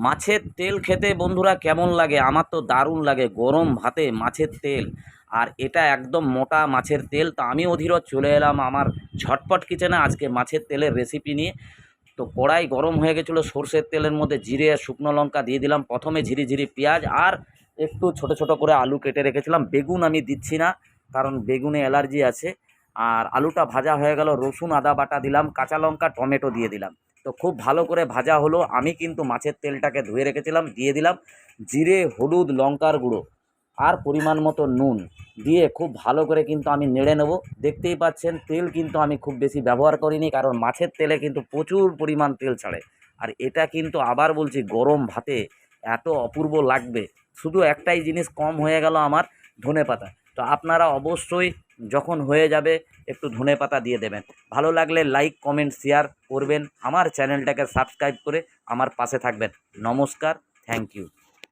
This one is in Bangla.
মাছের তেল খেতে বন্ধুরা কেমন লাগে? আমার তো দারুণ লাগে, গরম ভাতে মাছের তেল। আর এটা একদম মোটা মাছের তেল। তো আমি অধীরজ চলে এলাম আমার ঝটপট কিচেনে আজকে মাছের তেলের রেসিপি নিয়ে। তো কড়াই গরম হয়ে গেছিলো, সর্ষের তেলের মধ্যে জিরে আর শুকনো লঙ্কা দিয়ে দিলাম, প্রথমে ঝিরি ঝিরি পেঁয়াজ আর একটু ছোট ছোট করে আলু কেটে রেখেছিলাম। বেগুন আমি দিচ্ছি না, কারণ বেগুনে অ্যালার্জি আছে। আর আলুটা ভাজা হয়ে গেল, রসুন আদা বাটা দিলাম, কাঁচা লঙ্কা টমেটো দিয়ে দিলাম। তো খুব ভালো করে ভাজা হলো। আমি কিন্তু মাছের তেলটাকে ধুয়ে রেখেছিলাম, দিয়ে দিলাম জিরে, হলুদ, লঙ্কার গুঁড়ো আর পরিমাণ মতো নুন দিয়ে খুব ভালো করে কিন্তু আমি নেড়ে নেব। দেখতেই পাচ্ছেন তেল কিন্তু আমি খুব বেশি ব্যবহার করিনি, কারণ মাছের তেলে কিন্তু প্রচুর পরিমাণ তেল ছাড়ে। আর এটা কিন্তু আবার বলছি, গরম ভাতে এত অপূর্ব লাগবে। শুধু একটাই জিনিস কম হয়ে গেল আমার, ধনেপাতা। তো আপনারা অবশ্যই যখন হয়ে যাবে একটু ধনেপাতা দিয়ে দেবেন। ভালো লাগলে লাইক, কমেন্ট, শেয়ার করবেন। আমার চ্যানেলটাকে সাবস্ক্রাইব করে আমার পাশে থাকবেন। নমস্কার, থ্যাংক ইউ।